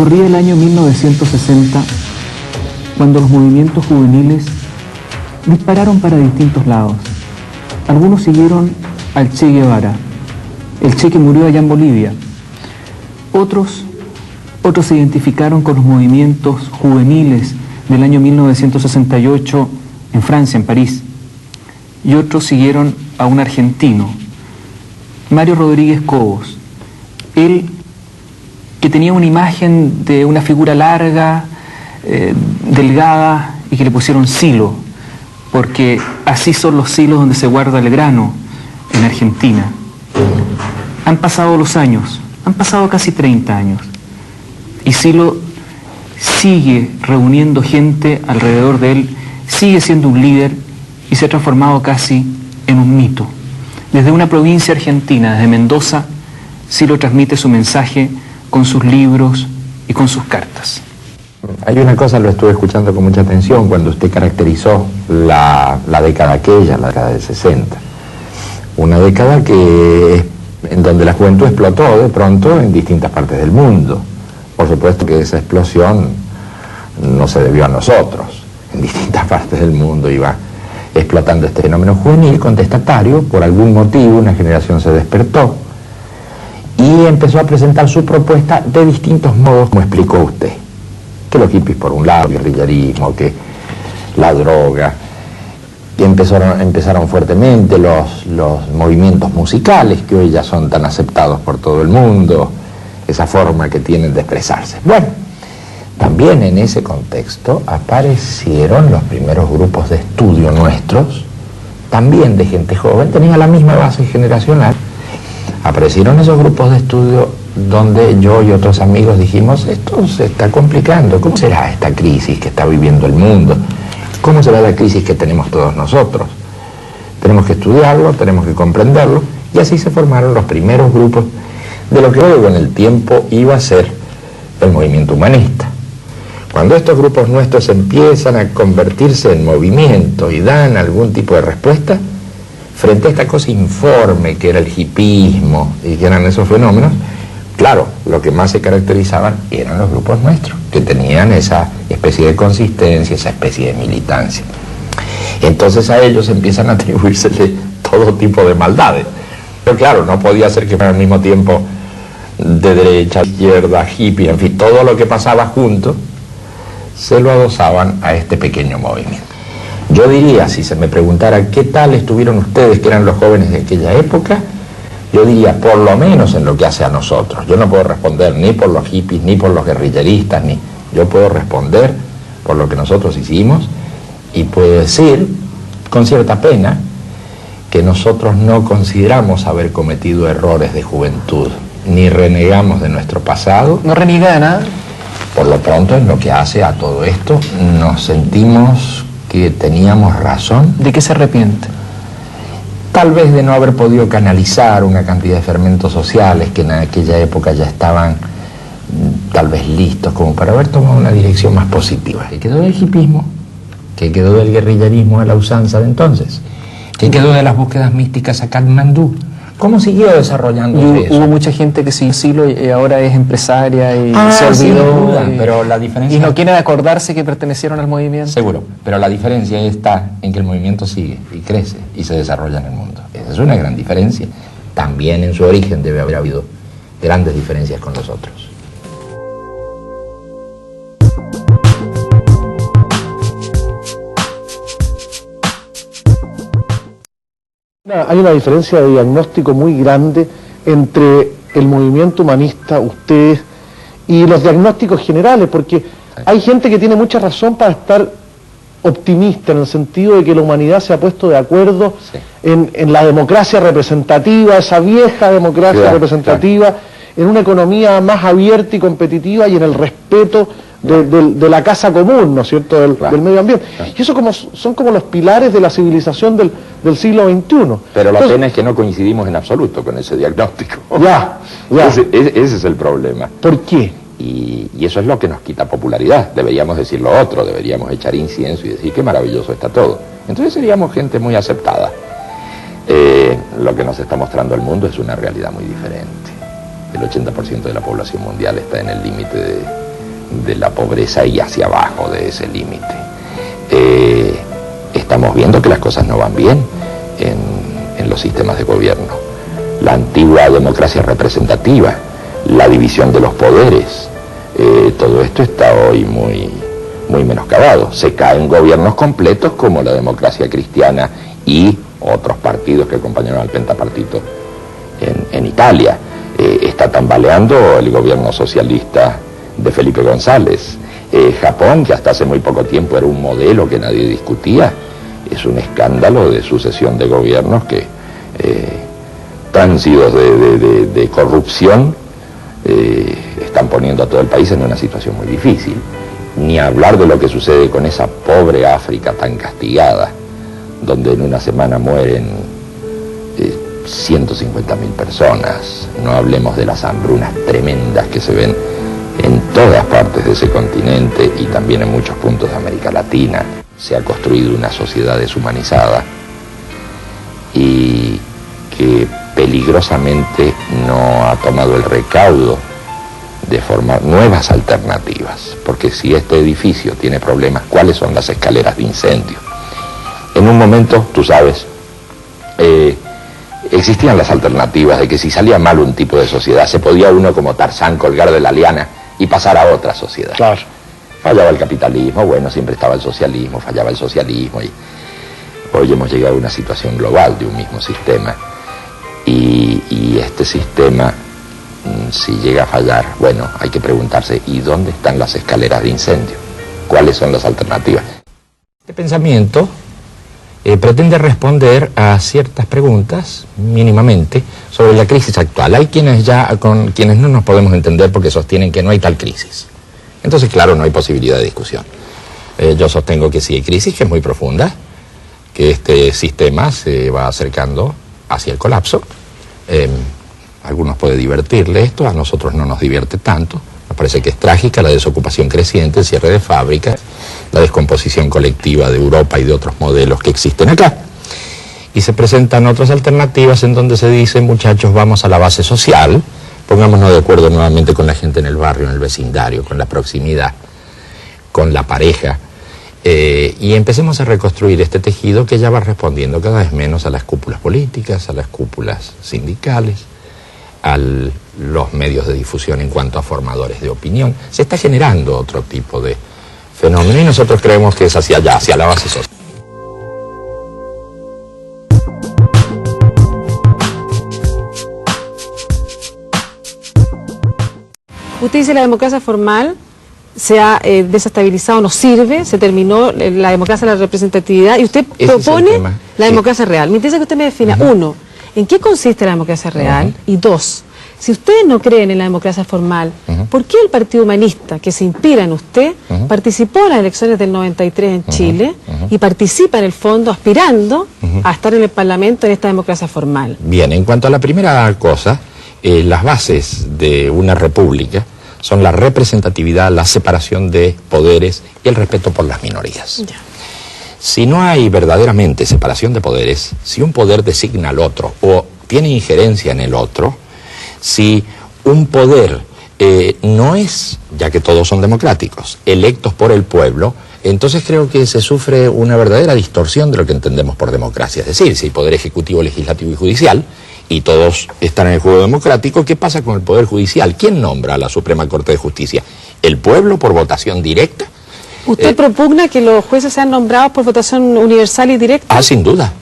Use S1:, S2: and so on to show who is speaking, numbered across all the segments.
S1: Corría el año 1960 cuando los movimientos juveniles dispararon para distintos lados. Algunos siguieron al Che Guevara, el Che que murió allá en Bolivia. Otros se identificaron con los movimientos juveniles del año 1968 en Francia, en París. Y otros siguieron a un argentino, Mario Rodríguez Cobos. Él, que tenía una imagen de una figura larga, delgada, y que le pusieron silo, porque así son los silos donde se guarda el grano en Argentina. Han pasado los años, han pasado casi 30 años, y Silo sigue reuniendo gente alrededor de él, sigue siendo un líder y se ha transformado casi en un mito. Desde una provincia argentina, desde Mendoza, Silo transmite su mensaje con sus libros y con sus cartas.
S2: Hay una cosa, lo estuve escuchando con mucha atención cuando usted caracterizó la década aquella, la década del 60. Una década en donde la juventud explotó de pronto en distintas partes del mundo. Por supuesto que esa explosión no se debió a nosotros. En distintas partes del mundo iba explotando este fenómeno juvenil contestatario. Por algún motivo una generación se despertó y empezó a presentar su propuesta de distintos modos, como explicó usted. Que los hippies por un lado, el guerrillerismo, que la droga, que empezaron fuertemente los movimientos musicales que hoy ya son tan aceptados por todo el mundo, esa forma que tienen de expresarse. Bueno, también en ese contexto aparecieron los primeros grupos de estudio nuestros, también de gente joven, tenía la misma base generacional. Aparecieron esos grupos de estudio donde yo y otros amigos dijimos, esto se está complicando, ¿cómo será esta crisis que está viviendo el mundo? ¿Cómo será la crisis que tenemos todos nosotros? Tenemos que estudiarlo, tenemos que comprenderlo, y así se formaron los primeros grupos de lo que luego en el tiempo iba a ser el movimiento humanista. Cuando estos grupos nuestros empiezan a convertirse en movimiento y dan algún tipo de respuesta frente a esta cosa informe que era el hipismo y que eran esos fenómenos, claro, lo que más se caracterizaban eran los grupos nuestros, que tenían esa especie de consistencia, esa especie de militancia. Entonces a ellos empiezan a atribuírsele todo tipo de maldades. Pero claro, no podía ser que fuera al mismo tiempo de derecha, izquierda, hippie, en fin, todo lo que pasaba junto se lo adosaban a este pequeño movimiento. Yo diría, si se me preguntara qué tal estuvieron ustedes, que eran los jóvenes de aquella época, yo diría, por lo menos en lo que hace a nosotros. Yo no puedo responder ni por los hippies, ni por los guerrilleristas, yo puedo responder por lo que nosotros hicimos, y puedo decir, con cierta pena, que nosotros no consideramos haber cometido errores de juventud, ni renegamos de nuestro pasado.
S1: ¿No reniega de nada?
S2: Por lo pronto, en lo que hace a todo esto, nos sentimos que teníamos razón.
S1: ¿De qué se arrepiente?
S2: Tal vez de no haber podido canalizar una cantidad de fermentos sociales que en aquella época ya estaban tal vez listos como para haber tomado una dirección más positiva. ¿Qué quedó del hipismo? ¿Qué quedó del guerrillerismo a la usanza de entonces? ¿Qué quedó de las búsquedas místicas a Katmandú? ¿Cómo siguió desarrollándose eso?
S1: Hubo mucha gente que siguió Silo y ahora es empresaria y se olvidó.
S2: Sin duda, pero la diferencia...
S1: Y no quieren acordarse que pertenecieron al movimiento.
S2: Seguro, pero la diferencia está en que el movimiento sigue y crece y se desarrolla en el mundo. Esa es una gran diferencia. También en su origen debe haber habido grandes diferencias con los otros.
S3: Hay una diferencia de diagnóstico muy grande entre el movimiento humanista, ustedes, y los diagnósticos generales, porque hay gente que tiene mucha razón para estar optimista en el sentido de que la humanidad se ha puesto de acuerdo en la democracia representativa, esa vieja democracia representativa, en una economía más abierta y competitiva y en el respeto de la casa común, ¿no es cierto?, del medio ambiente. Y eso son como los pilares de la civilización del siglo XXI.
S2: Pero la pena es que no coincidimos en absoluto con ese diagnóstico. Ese es el problema.
S3: ¿Por qué?
S2: Y eso es lo que nos quita popularidad. Deberíamos decir lo otro, deberíamos echar incienso y decir qué maravilloso está todo. Entonces seríamos gente muy aceptada. Lo que nos está mostrando el mundo es una realidad muy diferente. El 80% de la población mundial está en el límite de la pobreza y hacia abajo de ese límite. Estamos viendo que las cosas no van bien en los sistemas de gobierno. La antigua democracia representativa, la división de los poderes, todo esto está hoy muy menoscabado. Se caen gobiernos completos como la democracia cristiana y otros partidos que acompañaron al pentapartito en Italia. Está tambaleando el gobierno socialista de Felipe González. Japón, que hasta hace muy poco tiempo era un modelo que nadie discutía, es un escándalo de sucesión de gobiernos que tránsitos de corrupción están poniendo a todo el país en una situación muy difícil. Ni hablar de lo que sucede con esa pobre África tan castigada, donde en una semana mueren 150.000 personas. No hablemos de las hambrunas tremendas que se ven en todas partes de ese continente y también en muchos puntos de América Latina. Se ha construido una sociedad deshumanizada y que peligrosamente no ha tomado el recaudo de formar nuevas alternativas, porque si este edificio tiene problemas, ¿cuáles son las escaleras de incendio? En un momento, tú sabes, existían las alternativas de que si salía mal un tipo de sociedad, se podía uno como Tarzán colgar de la liana y pasar a otra sociedad. Claro. Fallaba el capitalismo, bueno, siempre estaba el socialismo, fallaba el socialismo y hoy hemos llegado a una situación global de un mismo sistema y este sistema, si llega a fallar, bueno, hay que preguntarse, ¿y dónde están las escaleras de incendio? ¿Cuáles son las alternativas?
S4: Este pensamiento pretende responder a ciertas preguntas, mínimamente, sobre la crisis actual. Hay quienes con quienes no nos podemos entender porque sostienen que no hay tal crisis. Entonces, claro, no hay posibilidad de discusión. Yo sostengo que sí hay crisis, que es muy profunda, que este sistema se va acercando hacia el colapso. A algunos puede divertirle esto, a nosotros no nos divierte tanto. Nos parece que es trágica la desocupación creciente, el cierre de fábricas, la descomposición colectiva de Europa y de otros modelos que existen acá. Y se presentan otras alternativas en donde se dice, muchachos, vamos a la base social, pongámonos de acuerdo nuevamente con la gente en el barrio, en el vecindario, con la proximidad, con la pareja, y empecemos a reconstruir este tejido que ya va respondiendo cada vez menos a las cúpulas políticas, a las cúpulas sindicales, a los medios de difusión en cuanto a formadores de opinión. Se está generando otro tipo de fenómeno y nosotros creemos que es hacia allá, hacia la base social.
S5: Usted dice la democracia formal se ha desestabilizado, no sirve, se terminó la democracia de la representatividad y usted propone la democracia real. Me interesa que usted me defina, uno, ¿en qué consiste la democracia real? Y dos, si ustedes no creen en la democracia formal, ¿por qué el Partido Humanista, que se inspira en usted, participó en las elecciones del 93 en Chile y participa en el fondo aspirando a estar en el Parlamento en esta democracia formal?
S4: Bien, en cuanto a la primera cosa, las bases de una república son la representatividad, la separación de poderes y el respeto por las minorías. Ya. Si no hay verdaderamente separación de poderes, si un poder designa al otro o tiene injerencia en el otro, si un poder no es, ya que todos son democráticos, electos por el pueblo, entonces creo que se sufre una verdadera distorsión de lo que entendemos por democracia. Es decir, si hay poder ejecutivo, legislativo y judicial, y todos están en el juego democrático, ¿qué pasa con el Poder Judicial? ¿Quién nombra a la Suprema Corte de Justicia? ¿El pueblo por votación directa?
S5: ¿Usted propugna que los jueces sean nombrados por votación universal y directa?
S4: Sin duda.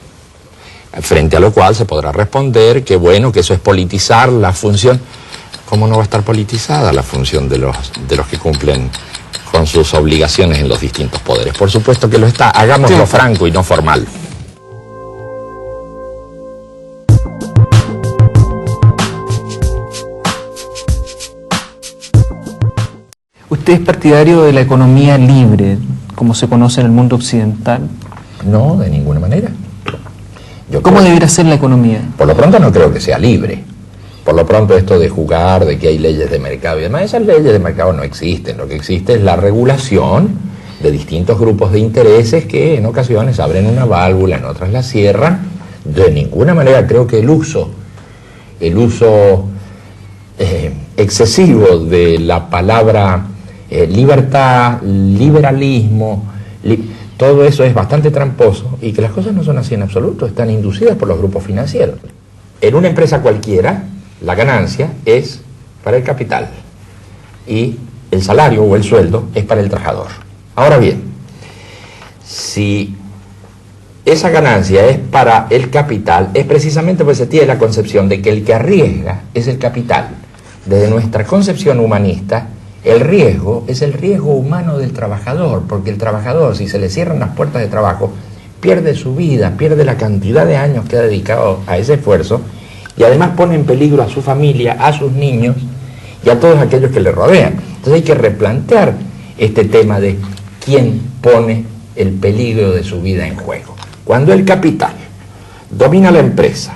S4: Frente a lo cual se podrá responder que bueno, que eso es politizar la función. ¿Cómo no va a estar politizada la función de los que cumplen con sus obligaciones en los distintos poderes? Por supuesto que lo está. Hagámoslo franco y no formal.
S1: ¿Usted es partidario de la economía libre, como se conoce en el mundo occidental?
S4: No, de ninguna manera.
S1: ¿Cómo debería ser la economía?
S4: Por lo pronto no creo que sea libre. Por lo pronto esto de jugar, de que hay leyes de mercado y demás, esas leyes de mercado no existen. Lo que existe es la regulación de distintos grupos de intereses que en ocasiones abren una válvula, en otras la cierran. De ninguna manera creo que el uso excesivo de la palabra libertad, liberalismo, todo eso es bastante tramposo y que las cosas no son así en absoluto, están inducidas por los grupos financieros. En una empresa cualquiera, la ganancia es para el capital y el salario o el sueldo es para el trabajador. Ahora bien, si esa ganancia es para el capital, es precisamente porque se tiene la concepción de que el que arriesga es el capital. Desde nuestra concepción humanista, el riesgo es el riesgo humano del trabajador, porque el trabajador, si se le cierran las puertas de trabajo, pierde su vida, pierde la cantidad de años que ha dedicado a ese esfuerzo y además pone en peligro a su familia, a sus niños y a todos aquellos que le rodean. Entonces hay que replantear este tema de quién pone el peligro de su vida en juego. Cuando el capital domina la empresa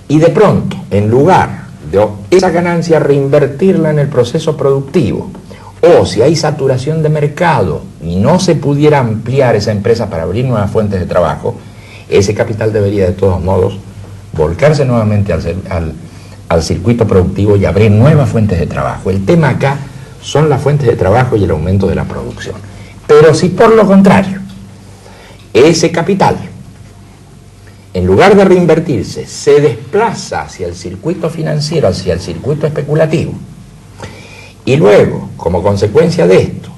S4: y de pronto, en lugar de esa ganancia reinvertirla en el proceso productivo, o si hay saturación de mercado y no se pudiera ampliar esa empresa para abrir nuevas fuentes de trabajo, ese capital debería de todos modos volcarse nuevamente al circuito productivo y abrir nuevas fuentes de trabajo. El tema acá son las fuentes de trabajo y el aumento de la producción. Pero si por lo contrario, ese capital, en lugar de reinvertirse, se desplaza hacia el circuito financiero, hacia el circuito especulativo, y luego, como consecuencia de esto,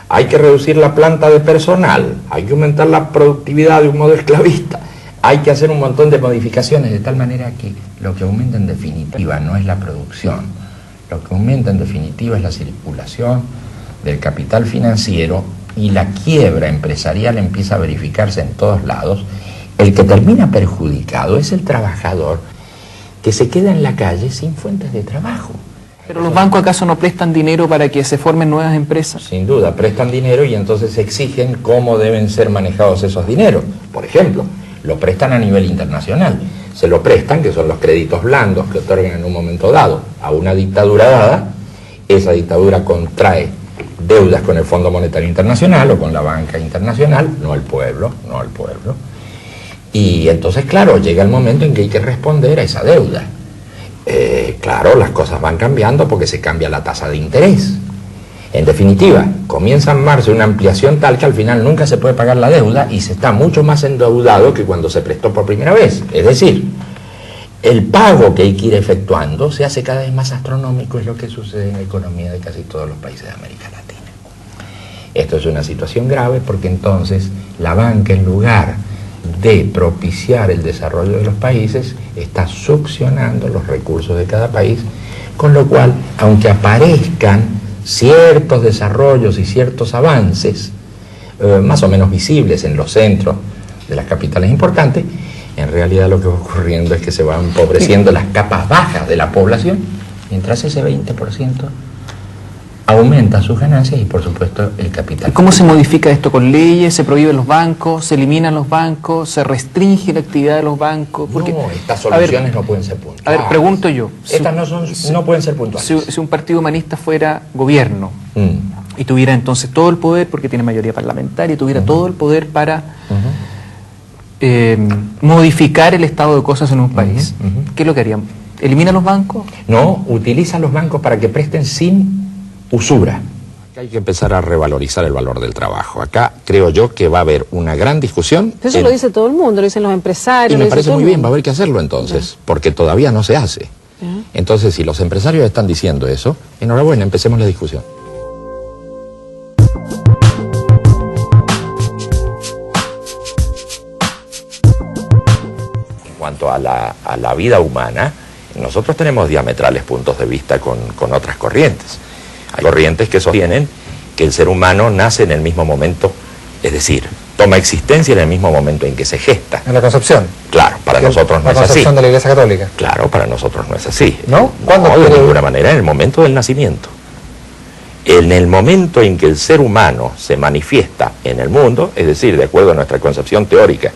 S4: hay que reducir la planta de personal, hay que aumentar la productividad de un modo esclavista, hay que hacer un montón de modificaciones de tal manera que lo que aumenta en definitiva no es la producción, lo que aumenta en definitiva es la circulación del capital financiero y la quiebra empresarial empieza a verificarse en todos lados. El que termina perjudicado es el trabajador que se queda en la calle sin fuentes de trabajo.
S1: ¿Pero los bancos acaso no prestan dinero para que se formen nuevas empresas?
S4: Sin duda, prestan dinero y entonces exigen cómo deben ser manejados esos dineros. Por ejemplo, lo prestan a nivel internacional. Se lo prestan, que son los créditos blandos que otorgan en un momento dado a una dictadura dada. Esa dictadura contrae deudas con el Fondo Monetario Internacional o con la banca internacional, no el pueblo. Y entonces, claro, llega el momento en que hay que responder a esa deuda. Claro, las cosas van cambiando porque se cambia la tasa de interés. En definitiva, comienza a armarse una ampliación tal que al final nunca se puede pagar la deuda y se está mucho más endeudado que cuando se prestó por primera vez. Es decir, el pago que hay que ir efectuando se hace cada vez más astronómico, es lo que sucede en la economía de casi todos los países de América Latina. Esto es una situación grave porque entonces la banca, en lugar de propiciar el desarrollo de los países, está succionando los recursos de cada país, con lo cual, aunque aparezcan ciertos desarrollos y ciertos avances más o menos visibles en los centros de las capitales importantes, en realidad lo que va ocurriendo es que se van empobreciendo las capas bajas de la población, mientras ese 20% aumenta sus ganancias y por supuesto el capital.
S1: ¿Cómo se modifica esto con leyes? ¿Se prohíben los bancos? ¿Se eliminan los bancos? ¿Se restringe la actividad de los bancos? Porque,
S4: no, estas soluciones no pueden ser puntuales.
S1: A ver, pregunto yo.
S4: Estas no pueden ser puntuales.
S1: Si un partido humanista fuera gobierno y tuviera entonces todo el poder, porque tiene mayoría parlamentaria, y tuviera todo el poder para modificar el estado de cosas en un país, ¿qué es lo que harían? ¿Elimina los bancos?
S4: No, utiliza los bancos para que presten sin usura. Acá hay que empezar a revalorizar el valor del trabajo. Acá creo yo que va a haber una gran discusión.
S5: Eso lo dice todo el mundo, lo dicen los empresarios.
S4: Y me parece muy bien, va a haber que hacerlo entonces, porque todavía no se hace. Entonces, si los empresarios están diciendo eso, enhorabuena, empecemos la discusión. En cuanto a la vida humana, nosotros tenemos diametrales puntos de vista con otras corrientes. Hay corrientes que sostienen que el ser humano nace en el mismo momento, es decir, toma existencia en el mismo momento en que se gesta.
S6: En la concepción.
S4: Claro, para nosotros no es así.
S6: La concepción de la Iglesia Católica.
S4: Claro, para nosotros no es así.
S6: ¿No? ¿Cuándo?
S4: No, de ninguna manera, en el momento del nacimiento. En el momento en que el ser humano se manifiesta en el mundo, es decir, de acuerdo a nuestra concepción teórica,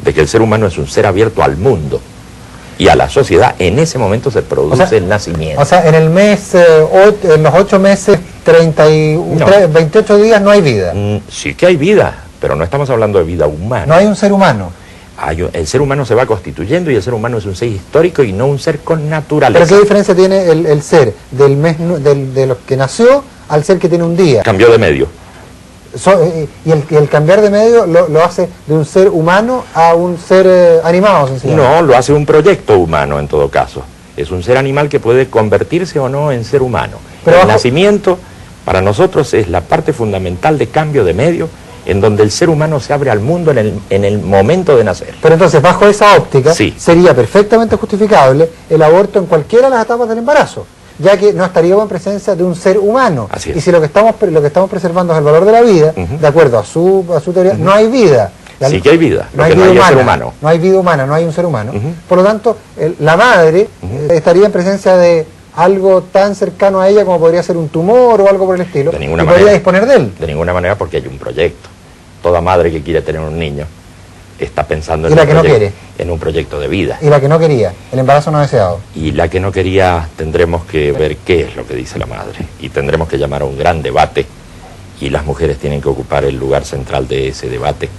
S4: de que el ser humano es un ser abierto al mundo y a la sociedad, en ese momento se produce el nacimiento.
S6: O sea, en el mes, en los 8 meses, 28 días no hay vida.
S4: Sí que hay vida, pero no estamos hablando de vida humana.
S6: No hay un ser humano.
S4: El ser humano se va constituyendo y el ser humano es un ser histórico y no un ser con naturaleza.
S6: ¿Pero qué diferencia tiene el ser del mes de lo que nació al ser que tiene un día.
S2: Cambió de medio.
S6: Y el cambiar de medio lo hace de un ser humano a un ser animado, sencillamente.
S2: No, lo hace un proyecto humano en todo caso. Es un ser animal que puede convertirse o no en ser humano. Pero el nacimiento para nosotros es la parte fundamental de cambio de medio, en donde el ser humano se abre al mundo en el momento de nacer.
S6: Pero entonces, bajo esa óptica,
S2: sí,
S6: sería perfectamente justificable el aborto en cualquiera de las etapas del embarazo, ya que no estaríamos en presencia de un ser humano.
S2: Así es.
S6: Y si lo que estamos preservando es el valor de la vida, de acuerdo a su teoría, no hay vida.
S2: Sí que hay vida,
S6: no hay vida humana, no hay vida humana, no hay un ser humano. Por lo tanto, la madre estaría en presencia de algo tan cercano a ella como podría ser un tumor o algo por el estilo.
S2: De ninguna
S6: manera. Podría disponer de él.
S2: De ninguna manera, porque hay un proyecto. Toda madre que quiere tener un niño está pensando
S6: en, no quiere?
S2: En un proyecto de vida.
S6: Y la que no quería, el embarazo no deseado.
S2: Y la que no quería, tendremos que ver qué es lo que dice la madre. Y tendremos que llamar a un gran debate. Y las mujeres tienen que ocupar el lugar central de ese debate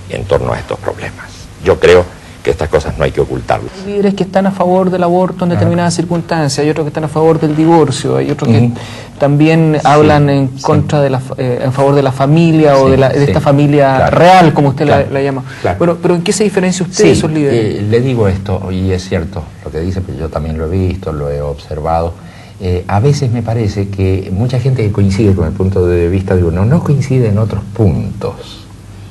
S2: en torno a estos problemas. Yo creo que estas cosas no hay que ocultarlas.
S1: Hay líderes que están a favor del aborto en determinadas circunstancias, hay otros que están a favor del divorcio, hay otros que también hablan en contra de en favor de la familia o de esta familia real, como usted la llama. Claro. Pero ¿en qué se diferencia usted de esos líderes?
S4: Le digo esto, y es cierto lo que dice, pero yo también lo he visto, lo he observado. A veces me parece que mucha gente que coincide con el punto de vista de uno no coincide en otros puntos.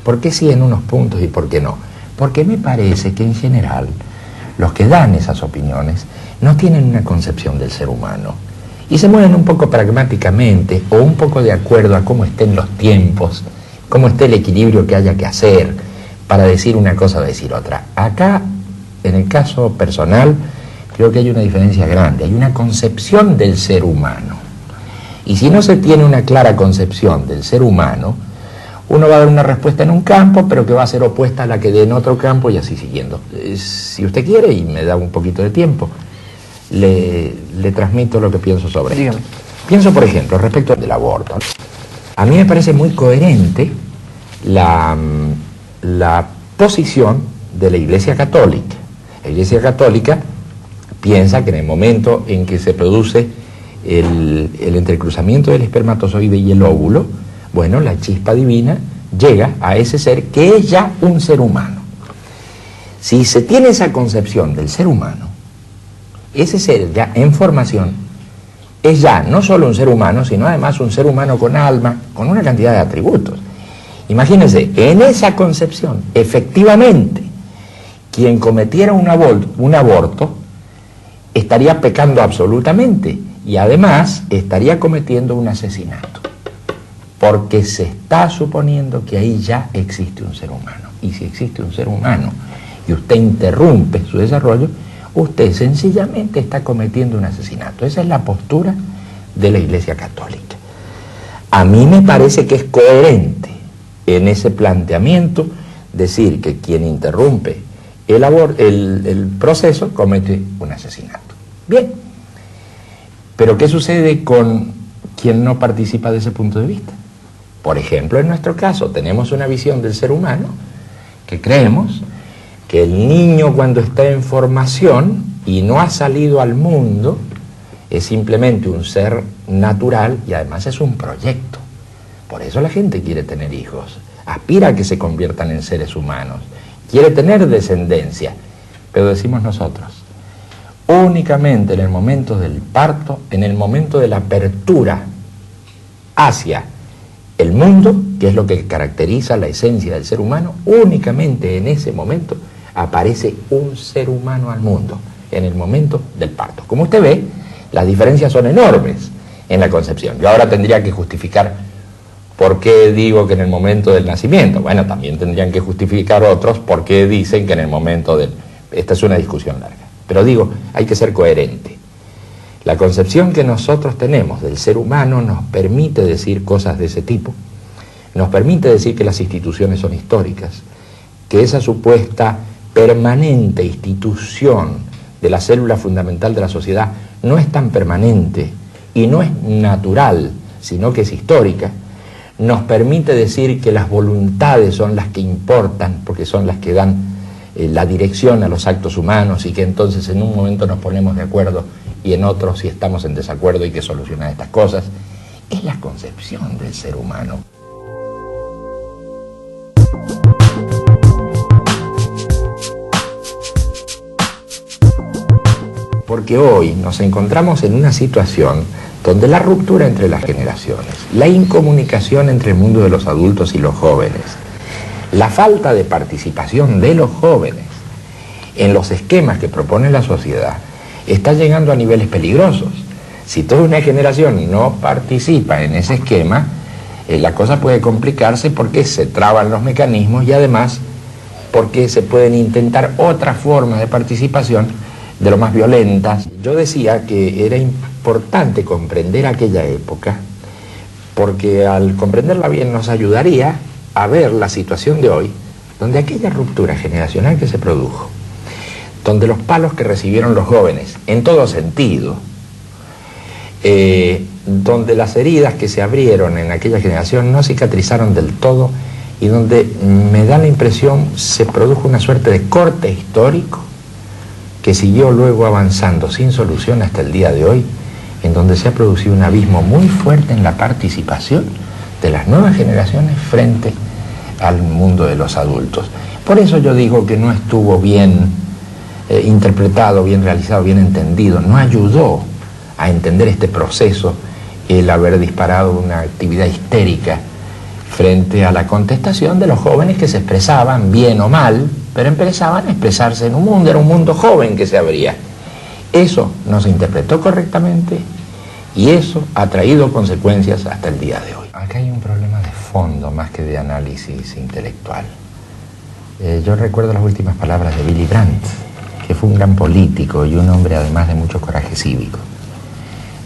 S4: ¿Por qué sí en unos puntos y por qué no? Porque me parece que en general los que dan esas opiniones no tienen una concepción del ser humano y se mueven un poco pragmáticamente o un poco de acuerdo a cómo estén los tiempos, cómo esté el equilibrio que haya que hacer para decir una cosa o decir otra. Acá, en el caso personal, creo que hay una diferencia grande, hay una concepción del ser humano. Y si no se tiene una clara concepción del ser humano, uno va a dar una respuesta en un campo, pero que va a ser opuesta a la que dé en otro campo y así siguiendo. Si usted quiere, y me da un poquito de tiempo, le transmito lo que pienso sobre esto. Pienso, por ejemplo, respecto del aborto. A mí me parece muy coherente la posición de la Iglesia Católica. La Iglesia Católica piensa que en el momento en que se produce el entrecruzamiento del espermatozoide y el óvulo, bueno, la chispa divina llega a ese ser que es ya un ser humano. Si se tiene esa concepción del ser humano, ese ser ya en formación es ya no solo un ser humano, sino además un ser humano con alma, con una cantidad de atributos. Imagínense, en esa concepción, efectivamente, quien cometiera un aborto estaría pecando absolutamente y además estaría cometiendo un asesinato. Porque se está suponiendo que ahí ya existe un ser humano. Y si existe un ser humano y usted interrumpe su desarrollo, usted sencillamente está cometiendo un asesinato. Esa es la postura de la Iglesia Católica. A mí me parece que es coherente en ese planteamiento decir que quien interrumpe el proceso comete un asesinato. Bien, pero ¿qué sucede con quien no participa de ese punto de vista? Por ejemplo, en nuestro caso tenemos una visión del ser humano que creemos que el niño cuando está en formación y no ha salido al mundo es simplemente un ser natural y además es un proyecto. Por eso la gente quiere tener hijos, aspira a que se conviertan en seres humanos, quiere tener descendencia, pero decimos nosotros, únicamente en el momento del parto, en el momento de la apertura hacia el mundo, que es lo que caracteriza la esencia del ser humano, únicamente en ese momento aparece un ser humano al mundo, en el momento del parto. Como usted ve, las diferencias son enormes en la concepción. Yo ahora tendría que justificar por qué digo que en el momento del nacimiento. Bueno, también tendrían que justificar otros por qué dicen que en el momento del... Esta es una discusión larga. Pero digo, hay que ser coherente. La concepción que nosotros tenemos del ser humano nos permite decir cosas de ese tipo, nos permite decir que las instituciones son históricas, que esa supuesta permanente institución de la célula fundamental de la sociedad no es tan permanente y no es natural, sino que es histórica, nos permite decir que las voluntades son las que importan, porque son las que dan la dirección a los actos humanos y que entonces en un momento nos ponemos de acuerdo y en otros si estamos en desacuerdo hay que solucionar estas cosas es la concepción del ser humano. Porque hoy nos encontramos en una situación donde la ruptura entre las generaciones, la incomunicación entre el mundo de los adultos y los jóvenes, la falta de participación de los jóvenes en los esquemas que propone la sociedad, está llegando a niveles peligrosos. Si toda una generación no participa en ese esquema, la cosa puede complicarse porque se traban los mecanismos y además porque se pueden intentar otras formas de participación de lo más violentas. Yo decía que era importante comprender aquella época porque al comprenderla bien nos ayudaría a ver la situación de hoy, donde aquella ruptura generacional que se produjo, donde los palos que recibieron los jóvenes, en todo sentido, donde las heridas que se abrieron en aquella generación no cicatrizaron del todo y donde me da la impresión se produjo una suerte de corte histórico que siguió luego avanzando sin solución hasta el día de hoy, en donde se ha producido un abismo muy fuerte en la participación de las nuevas generaciones frente al mundo de los adultos. Por eso yo digo que no estuvo bien interpretado, bien realizado, bien entendido, no ayudó a entender este proceso el haber disparado una actividad histérica frente a la contestación de los jóvenes que se expresaban bien o mal, pero empezaban a expresarse en un mundo, era un mundo joven que se abría. Eso no se interpretó correctamente y eso ha traído consecuencias hasta el día de hoy. Acá hay un problema de fondo más que de análisis intelectual. Yo recuerdo las últimas palabras de Willy Brandt, que fue un gran político y un hombre además de mucho coraje cívico.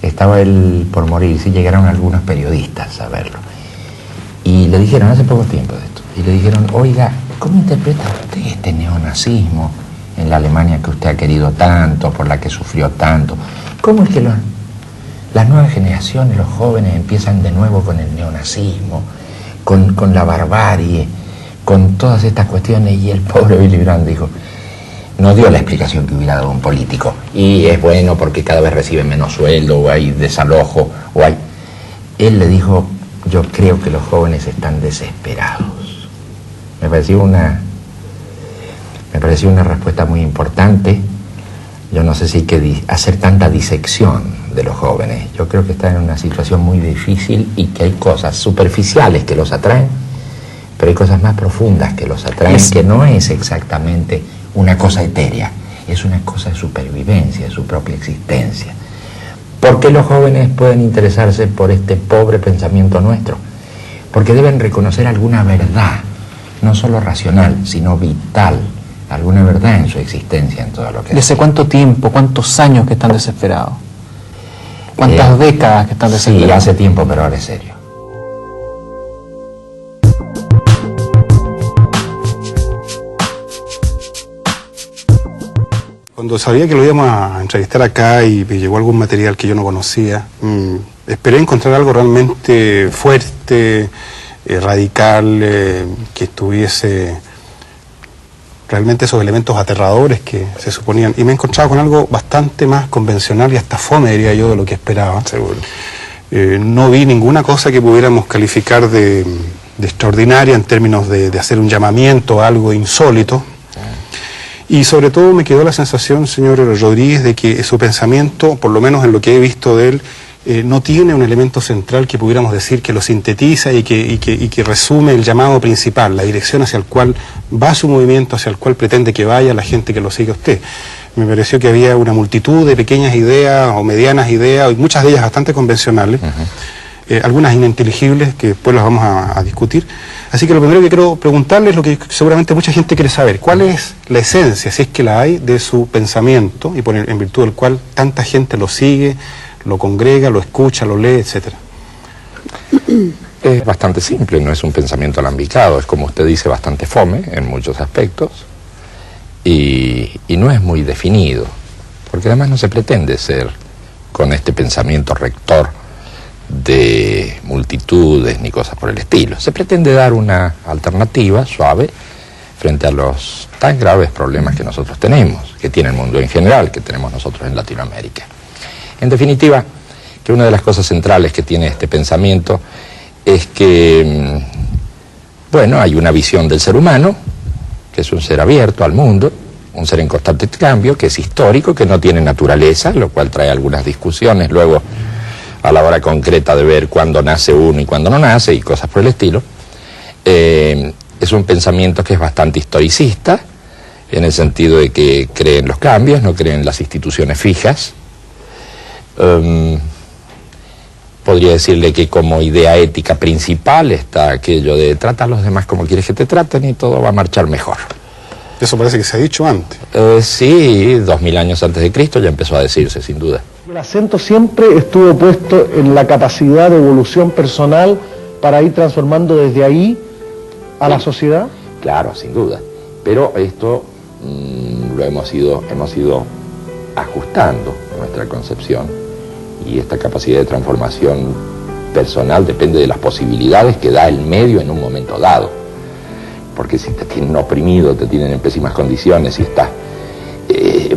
S4: Estaba él por morir, sí llegaron algunos periodistas a verlo. Y le dijeron, hace poco tiempo de esto, y le dijeron, oiga, ¿cómo interpreta usted este neonazismo en la Alemania que usted ha querido tanto, por la que sufrió tanto? ¿Cómo es que las nuevas generaciones, los jóvenes, empiezan de nuevo con el neonazismo, con la barbarie, con todas estas cuestiones? Y el pobre Willy Brandt dijo, no dio la explicación que hubiera dado un político. Y es bueno porque cada vez reciben menos sueldo, o hay desalojo, o hay... Él le dijo, yo creo que los jóvenes están desesperados. Me pareció una respuesta muy importante. Yo no sé si hay que hacer tanta disección de los jóvenes. Yo creo que están en una situación muy difícil y que hay cosas superficiales que los atraen, pero hay cosas más profundas que los atraen, que no es exactamente una cosa etérea, es una cosa de supervivencia, de su propia existencia. ¿Por qué los jóvenes pueden interesarse por este pobre pensamiento nuestro? Porque deben reconocer alguna verdad, no solo racional, sino vital, alguna verdad en su existencia, en todo lo que...
S1: ¿Desde cuánto tiempo, cuántos años que están desesperados? ¿Cuántas décadas que están desesperados?
S4: Sí, hace tiempo, pero ahora es serio.
S7: Cuando sabía que lo íbamos a entrevistar acá y me llegó algún material que yo no conocía, esperé encontrar algo realmente fuerte, radical, que tuviese realmente esos elementos aterradores que se suponían. Y me he encontrado con algo bastante más convencional y hasta fome, diría yo, de lo que esperaba. Seguro. No vi ninguna cosa que pudiéramos calificar de extraordinaria en términos de hacer un llamamiento a algo insólito. Y sobre todo me quedó la sensación, señor Rodríguez, de que su pensamiento, por lo menos en lo que he visto de él, no tiene un elemento central que pudiéramos decir que lo sintetiza y que resume el llamado principal, la dirección hacia el cual va su movimiento, hacia el cual pretende que vaya la gente que lo sigue a usted. Me pareció que había una multitud de pequeñas ideas o medianas ideas, y muchas de ellas bastante convencionales, algunas ininteligibles que después las vamos a discutir. Así que lo primero que quiero preguntarle es lo que seguramente mucha gente quiere saber. ¿Cuál es la esencia, si es que la hay, de su pensamiento y en virtud del cual tanta gente lo sigue, lo congrega, lo escucha, lo lee, etcétera?
S4: Es bastante simple, no es un pensamiento alambicado, es como usted dice, bastante fome en muchos aspectos y no es muy definido, porque además no se pretende ser con este pensamiento rector de multitudes ni cosas por el estilo. Se pretende dar una alternativa suave frente a los tan graves problemas que nosotros tenemos, que tiene el mundo en general, que tenemos nosotros en Latinoamérica. En definitiva, que una de las cosas centrales que tiene este pensamiento es que, bueno, hay una visión del ser humano, que es un ser abierto al mundo, un ser en constante cambio, que es histórico, que no tiene naturaleza, lo cual trae algunas discusiones luego a la hora concreta de ver cuándo nace uno y cuándo no nace y cosas por el estilo. Es un pensamiento que es bastante historicista, en el sentido de que cree en los cambios, no cree en las instituciones fijas. Podría decirle que como idea ética principal está aquello de trata a los demás como quieres que te traten y todo va a marchar mejor.
S7: Eso parece que se ha dicho antes.
S4: Sí, 2000 años antes de Cristo ya empezó a decirse, sin duda.
S3: El acento siempre estuvo puesto en la capacidad de evolución personal para ir transformando desde ahí a la sociedad.
S4: Claro, sin duda. Pero esto lo hemos ido ajustando nuestra concepción, y esta capacidad de transformación personal depende de las posibilidades que da el medio en un momento dado. Porque si te tienen oprimido, te tienen en pésimas condiciones, si estás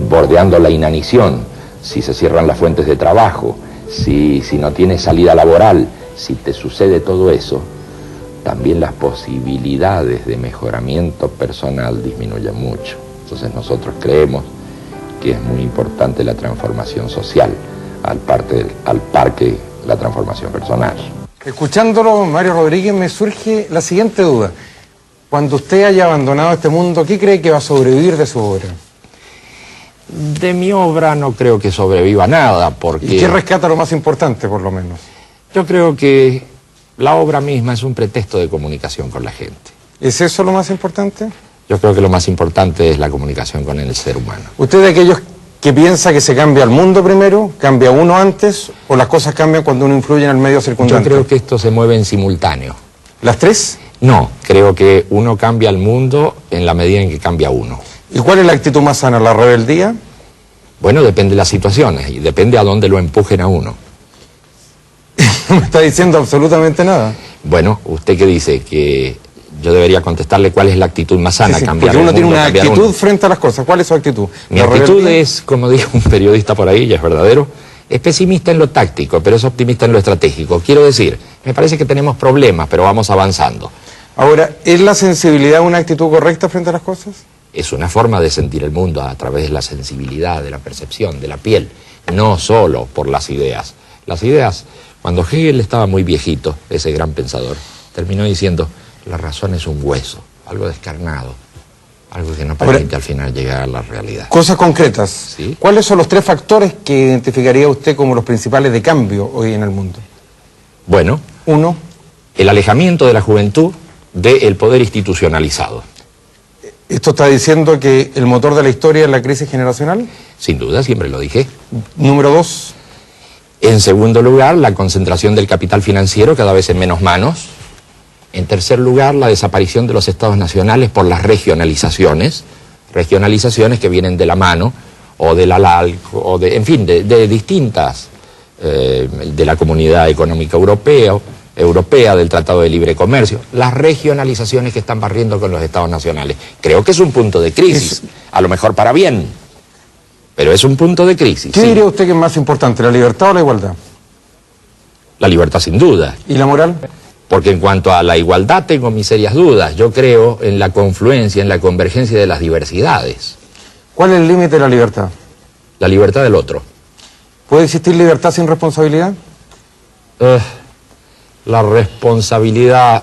S4: bordeando la inanición, si se cierran las fuentes de trabajo, si no tienes salida laboral, si te sucede todo eso, también las posibilidades de mejoramiento personal disminuyen mucho. Entonces nosotros creemos que es muy importante la transformación social, al par que la transformación personal.
S8: Escuchándolo, Mario Rodríguez, me surge la siguiente duda. Cuando usted haya abandonado este mundo, ¿qué cree que va a sobrevivir de su obra?
S4: De mi obra no creo que sobreviva nada, porque...
S8: ¿Y qué rescata lo más importante, por lo menos?
S4: Yo creo que la obra misma es un pretexto de comunicación con la gente.
S8: ¿Es eso lo más importante?
S4: Yo creo que lo más importante es la comunicación con el ser humano.
S8: ¿Usted de aquellos que piensa que se cambia el mundo primero, cambia uno antes, o las cosas cambian cuando uno influye en el medio circundante?
S4: Yo creo que esto se mueve en simultáneo.
S8: ¿Las tres?
S4: No, creo que uno cambia el mundo en la medida en que cambia uno.
S8: ¿Y cuál es la actitud más sana? ¿La rebeldía?
S4: Bueno, depende de las situaciones y depende a dónde lo empujen a uno.
S8: No me está diciendo absolutamente nada.
S4: Bueno, ¿usted qué dice? Que yo debería contestarle cuál es la actitud más sana,
S8: Sí,
S4: cambiar
S8: porque uno
S4: el
S8: tiene
S4: mundo,
S8: una
S4: cambiar
S8: actitud
S4: uno.
S8: frente a las cosas. ¿Cuál es su actitud?
S4: Mi actitud es, como dijo un periodista por ahí, y es verdadero, es pesimista en lo táctico, pero es optimista en lo estratégico. Quiero decir, me parece que tenemos problemas, pero vamos avanzando.
S8: Ahora, ¿es la sensibilidad una actitud correcta frente a las cosas?
S4: Es una forma de sentir el mundo a través de la sensibilidad, de la percepción, de la piel, no solo por las ideas. Las ideas, cuando Hegel estaba muy viejito, ese gran pensador, terminó diciendo, la razón es un hueso, algo descarnado, algo que no permite al final llegar a la realidad.
S8: Cosas concretas.
S4: ¿Sí?
S8: ¿Cuáles son los tres factores que identificaría usted como los principales de cambio hoy en el mundo?
S4: Bueno,
S8: Uno.
S4: el alejamiento de la juventud del poder institucionalizado.
S8: ¿Esto está diciendo que el motor de la historia es la crisis generacional?
S4: Sin duda, siempre lo dije.
S8: Número dos.
S4: En segundo lugar, la concentración del capital financiero cada vez en menos manos. En tercer lugar, la desaparición de los estados nacionales por las regionalizaciones que vienen de la mano, o de la LALC, o de, en fin, de distintas, de la Comunidad Económica Europea, del Tratado de Libre Comercio, las regionalizaciones que están barriendo con los estados nacionales. Creo que es un punto de crisis, a lo mejor para bien, pero es un punto de crisis.
S8: ¿Qué
S4: sí.
S8: diría usted que es más importante, la libertad o la igualdad?
S4: La libertad sin duda.
S8: ¿Y la moral?
S4: Porque en cuanto a la igualdad tengo mis serias dudas. Yo creo en la confluencia, en la convergencia de las diversidades.
S8: ¿Cuál es el límite de la libertad?
S4: La libertad del otro.
S8: ¿Puede existir libertad sin responsabilidad?
S4: La responsabilidad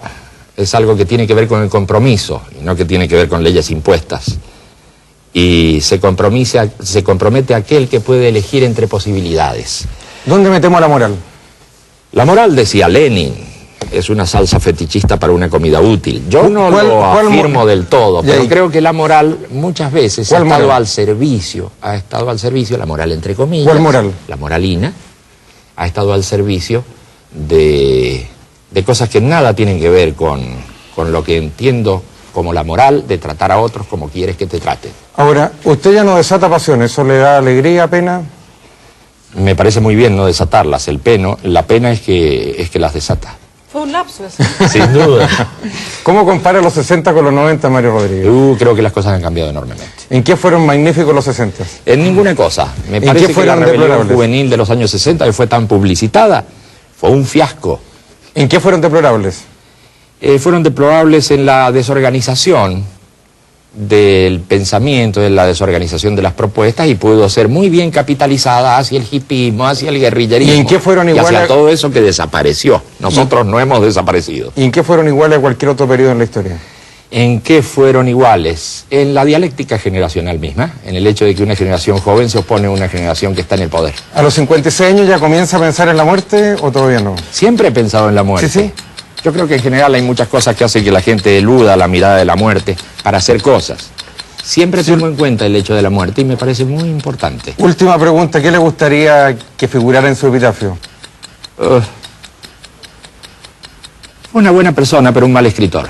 S4: es algo que tiene que ver con el compromiso y no que tiene que ver con leyes impuestas. Y se compromete aquel que puede elegir entre posibilidades.
S8: ¿Dónde metemos la moral?
S4: La moral, decía Lenin, es una salsa fetichista para una comida útil. Yo no lo afirmo del todo, pero creo que la moral muchas veces ha estado al servicio, la moral entre comillas.
S8: ¿Cuál moral?
S4: La moralina ha estado al servicio de cosas que nada tienen que ver con lo que entiendo como la moral de tratar a otros como quieres que te traten.
S8: Ahora, usted ya no desata pasiones, ¿eso le da alegría, pena?
S4: Me parece muy bien no desatarlas, la pena es que las desata.
S5: Fue un lapso eso.
S4: Sin duda.
S8: ¿Cómo compara los 60 con los 90, Mario Rodríguez?
S4: Creo que las cosas han cambiado enormemente.
S8: ¿En qué fueron magníficos los 60?
S4: En ninguna cosa. Me
S8: ¿En
S4: parece
S8: qué
S4: que
S8: fueron
S4: la rebelión
S8: deplorables?
S4: juvenil de los años 60, que fue tan publicitada, fue un fiasco.
S8: ¿En qué fueron deplorables?
S4: Fueron deplorables en la desorganización del pensamiento, de la desorganización de las propuestas, y pudo ser muy bien capitalizada hacia el hipismo, hacia el guerrillerismo.
S8: ¿Y en qué fueron
S4: y
S8: iguales
S4: hacia todo eso que desapareció. Nosotros no hemos desaparecido.
S8: ¿Y en qué fueron iguales a cualquier otro periodo en la historia?
S4: ¿En qué fueron iguales? En la dialéctica generacional misma, en el hecho de que una generación joven se opone a una generación que está en el poder.
S8: ¿A los 56 años ya comienza a pensar en la muerte o todavía no?
S4: Siempre he pensado en la muerte.
S8: Sí, sí.
S4: Yo creo que en general hay muchas cosas que hacen que la gente eluda la mirada de la muerte para hacer cosas. Siempre tengo en cuenta el hecho de la muerte y me parece muy importante.
S8: Última pregunta, ¿qué le gustaría que figurara en su epitafio?
S4: Una buena persona, pero un mal escritor.